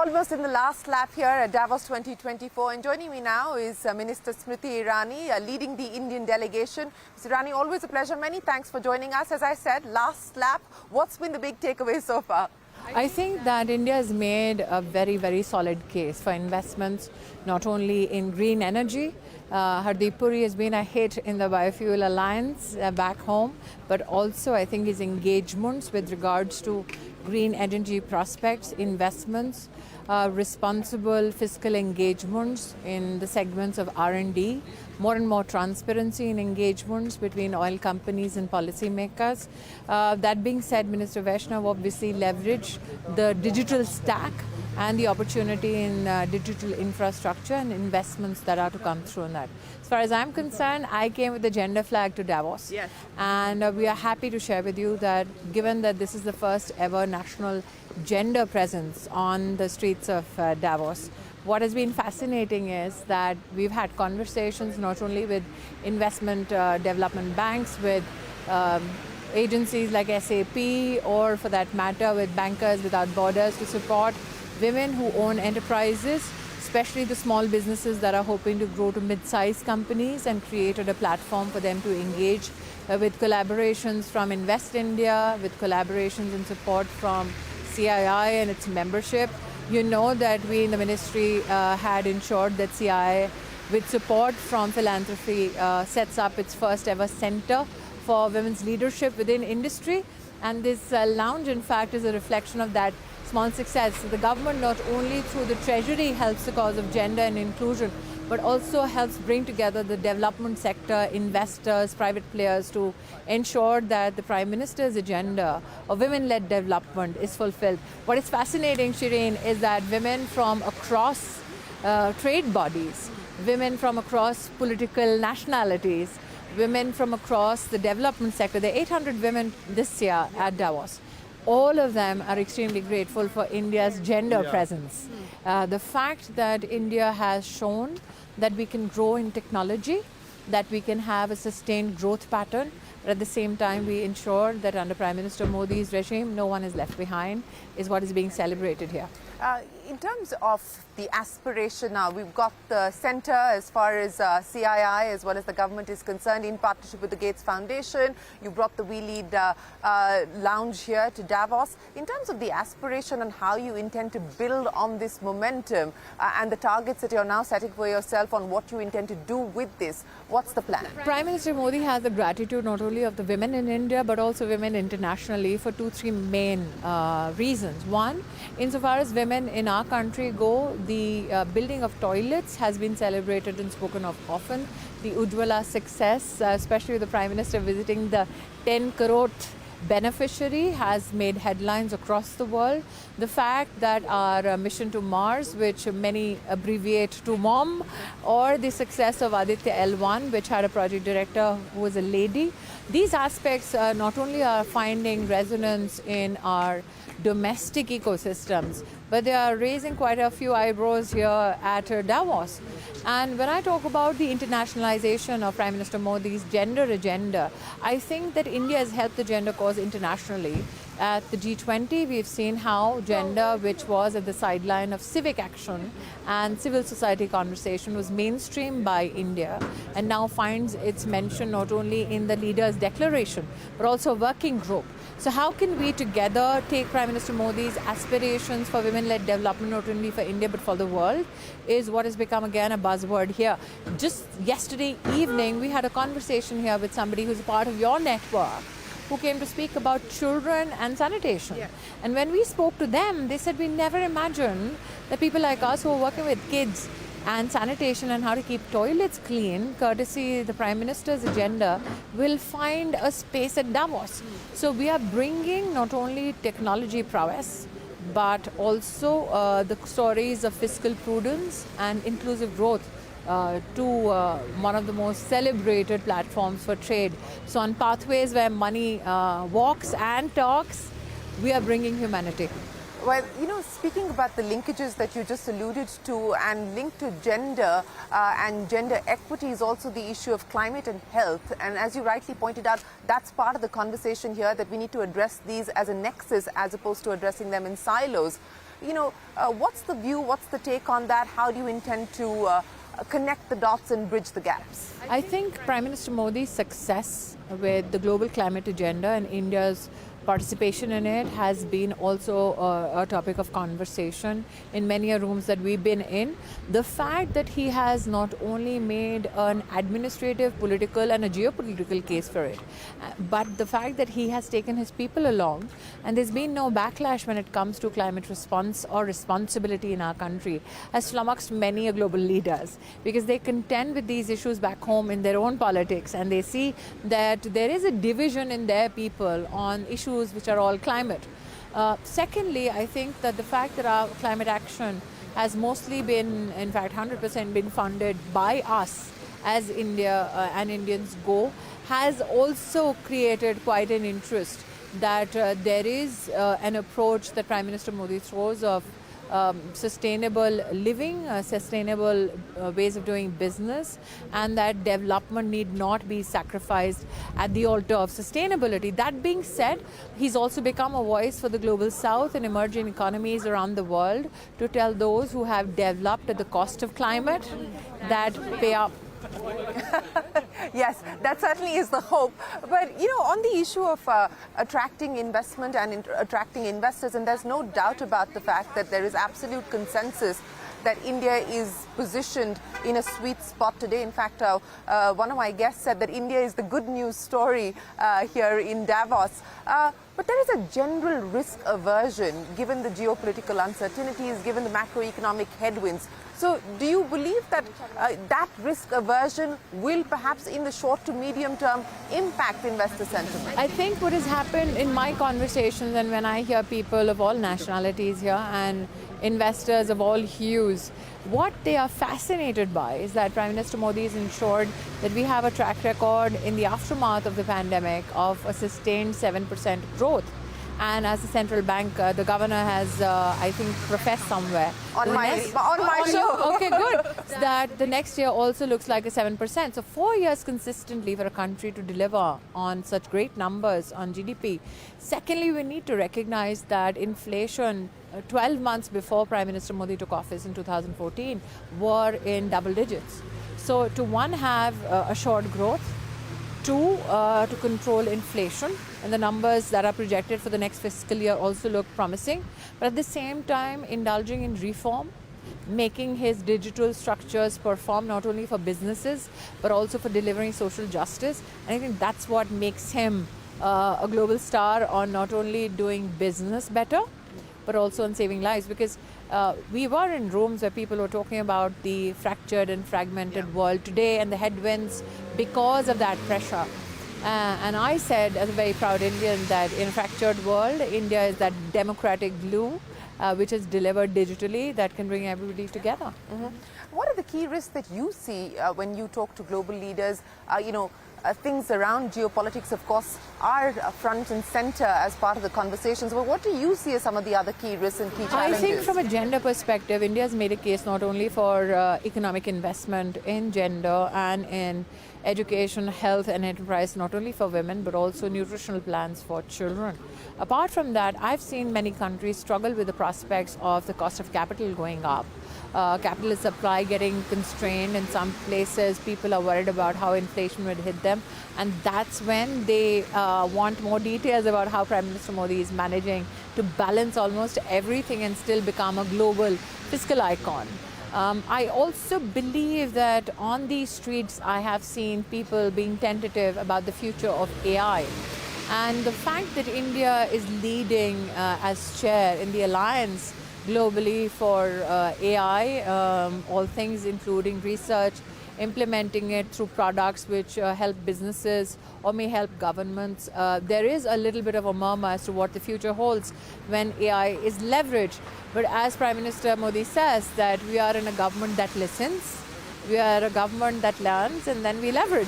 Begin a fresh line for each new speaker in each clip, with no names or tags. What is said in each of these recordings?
almost in the last lap here at Davos 2024, and joining me now is Minister Smriti Irani, leading the Indian delegation. Ms. Irani, always a pleasure. Many thanks for joining us. As I said, last lap, what's been the big takeaway so far?
I think that India has made a very, very solid case for investments, not only in green energy. Hardeep Puri has been a hit in the Biofuel Alliance back home, but also I think his engagements with regards to green energy prospects, investments, responsible fiscal engagements in the segments of R&D, more and more transparency in engagements between oil companies and policymakers. That being said, Minister Vaishnav obviously leveraged the digital stack and the opportunity in digital infrastructure and investments that are to come through in that. As far as I'm concerned, I came with the gender flag to Davos.
Yes.
And we are happy to share with you that given that this is the first ever national gender presence on the streets of Davos, what has been fascinating is that we've had conversations not only with investment development banks, with agencies like SAP, or for that matter with Bankers Without Borders, to support women who own enterprises, especially the small businesses that are hoping to grow to mid-sized companies, and created a platform for them to engage with collaborations from Invest India, with collaborations and support from CII and its membership. You know that we in the ministry had ensured that CII, with support from philanthropy, sets up its first ever center for women's leadership within industry. And this lounge, in fact, is a reflection of that small success. So the government not only through the treasury helps the cause of gender and inclusion, but also helps bring together the development sector, investors, private players, to ensure that the Prime Minister's agenda of women-led development is fulfilled. What is fascinating, Shereen, is that women from across trade bodies, women from across political nationalities, women from across the development sector, there are 800 women this year at Davos. All of them are extremely grateful for India's gender presence. The fact that India has shown that we can grow in technology, that we can have a sustained growth pattern, but at the same time we ensure that under Prime Minister Modi's regime, no one is left behind, is what is being celebrated here.
In terms of the aspiration now, we've got the centre as far as CII as well as the government is concerned, in partnership with the Gates Foundation. You brought the We Lead lounge here to Davos. In terms of the aspiration and how you intend to build on this momentum and the targets that you're now setting for yourself on what you intend to do with this, what's the plan?
Prime Minister Modi has the gratitude not only of the women in India but also women internationally for three main reasons. One, insofar as women in our country go, the building of toilets has been celebrated and spoken of often. The Ujjwala success, especially with the Prime Minister visiting the 10 crore beneficiary, has made headlines across the world. The fact that our mission to Mars, which many abbreviate to MOM, or the success of Aditya L1, which had a project director who was a lady, these aspects not only are finding resonance in our domestic ecosystems, but they are raising quite a few eyebrows here at Davos. And when I talk about the internationalization of Prime Minister Modi's gender agenda, I think that India has helped the gender cause internationally. At the G20, we've seen how gender, which was at the sideline of civic action and civil society conversation, was mainstreamed by India and now finds its mention not only in the leaders' declaration, but also a working group. So how can we together take Prime Minister Modi's aspirations for women-led development, not only for India but for the world, is what has become again a buzzword here. Just yesterday evening, we had a conversation here with somebody who's a part of your network, who came to speak about children and sanitation. Yeah. And when we spoke to them, they said, we never imagined that people like us who are working with kids and sanitation and how to keep toilets clean, courtesy the Prime Minister's agenda, will find a space at Davos. So we are bringing not only technology prowess, but also the stories of fiscal prudence and inclusive growth to one of the most celebrated platforms for trade. So on pathways where money walks and talks, we are bringing humanity.
Well, you know, speaking about the linkages that you just alluded to and linked to gender and gender equity is also the issue of climate and health. And as you rightly pointed out, that's part of the conversation here, that we need to address these as a nexus as opposed to addressing them in silos. What's the view, what's the take on that? How do you intend to connect the dots and bridge the gaps?
I think Prime Minister Modi's success with the global climate agenda and India's participation in it has been also a topic of conversation in many rooms that we've been in. The fact that he has not only made an administrative, political and a geopolitical case for it, but the fact that he has taken his people along, and there's been no backlash when it comes to climate response or responsibility in our country, has flummoxed many global leaders, because they contend with these issues back home in their own politics, and they see that there is a division in their people on issues which are all climate. Secondly, I think that the fact that our climate action has mostly been, in fact 100% been funded by us as India and Indians go, has also created quite an interest that there is an approach that Prime Minister Modi throws of sustainable living, sustainable ways of doing business, and that development need not be sacrificed at the altar of sustainability. That being said, he's also become a voice for the global south and emerging economies around the world to tell those who have developed at the cost of climate that pay up.
Yes, that certainly is the hope. But, on the issue of attracting investment and attracting investors, and there's no doubt about the fact that there is absolute consensus that India is positioned in a sweet spot today. In fact, one of my guests said that India is the good news story here in Davos. But there is a general risk aversion given the geopolitical uncertainties, given the macroeconomic headwinds. So do you believe that that risk aversion will perhaps in the short to medium term impact investor sentiment?
I think what has happened in my conversations, and when I hear people of all nationalities here and investors of all hues, what they are fascinated by is that Prime Minister Modi has ensured that we have a track record in the aftermath of the pandemic of a sustained 7% growth. And as the central bank, the governor has, I think, professed somewhere.
On my show.
Okay, good. That the next year also looks like a 7%. So 4 years consistently for a country to deliver on such great numbers on GDP. Secondly, we need to recognize that inflation 12 months before Prime Minister Modi took office in 2014 were in double digits. So to one, have assured growth, two, to control inflation, and the numbers that are projected for the next fiscal year also look promising, but at the same time indulging in reform, making his digital structures perform not only for businesses but also for delivering social justice. And I think that's what makes him a global star on not only doing business better but also on saving lives, because we were in rooms where people were talking about the fractured and fragmented world today and the headwinds because of that pressure. And I said, as a very proud Indian, that in a fractured world, India is that democratic glue which is delivered digitally that can bring everybody together.
Mm-hmm. What are the key risks that you see when you talk to global leaders? Things around geopolitics, of course, are front and center as part of the conversations. But what do you see as some of the other key risks and key challenges?
I think from a gender perspective, India has made a case not only for economic investment in gender and in education, health and enterprise, not only for women, but also nutritional plans for children. Apart from that, I've seen many countries struggle with the prospects of the cost of capital going up. Capital supply getting constrained in some places. People are worried about how inflation would hit them, and that's when they want more details about how Prime Minister Modi is managing to balance almost everything and still become a global fiscal icon. I also believe that on these streets I have seen people being tentative about the future of AI. And the fact that India is leading as chair in the alliance globally for AI, all things including research, implementing it through products which help businesses or may help governments. There is a little bit of a murmur as to what the future holds when AI is leveraged. But as Prime Minister Modi says, that we are in a government that listens, we are a government that learns, and then we leverage.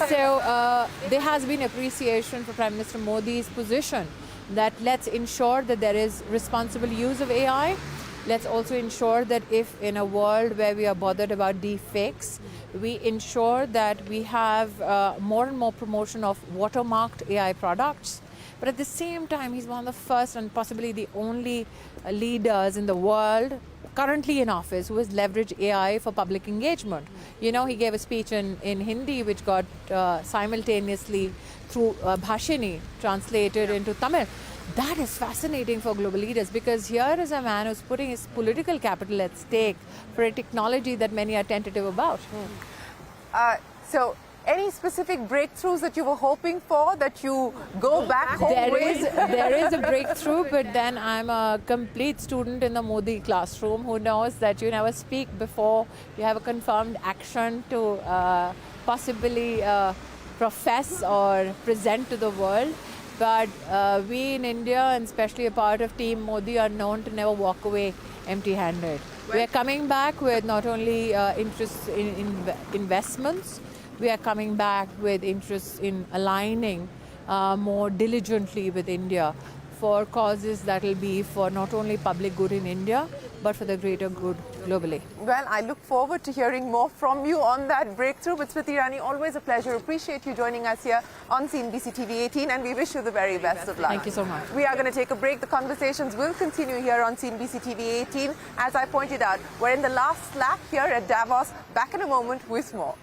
So there has been appreciation for Prime Minister Modi's position that let's ensure that there is responsible use of AI. Let's also ensure that if in a world where we are bothered about deep fakes, we ensure that we have more and more promotion of watermarked AI products, But at the same time, he's one of the first and possibly the only leaders in the world currently in office who has leveraged AI for public engagement. You know, he gave a speech in Hindi which got simultaneously through Bhashini translated into Tamil. That is fascinating for global leaders, because here is a man who's putting his political capital at stake for a technology that many are tentative about.
So, any specific breakthroughs that you were hoping for that you go back home with?
There is a breakthrough, but then I'm a complete student in the Modi classroom who knows that you never speak before you have a confirmed action to possibly profess or present to the world. But we in India, and especially a part of Team Modi, are known to never walk away empty-handed. We are coming back with not only interest in investments, we are coming back with interest in aligning more diligently with India for causes that will be for not only public good in India, but for the greater good globally.
Well, I look forward to hearing more from you on that breakthrough. But Smriti Irani, always a pleasure. Appreciate you joining us here on CNBC-TV18, and we wish you the very best of luck.
Thank you so much.
We are going to take a break. The conversations will continue here on CNBC-TV18. As I pointed out, we're in the last lap here at Davos. Back in a moment with more.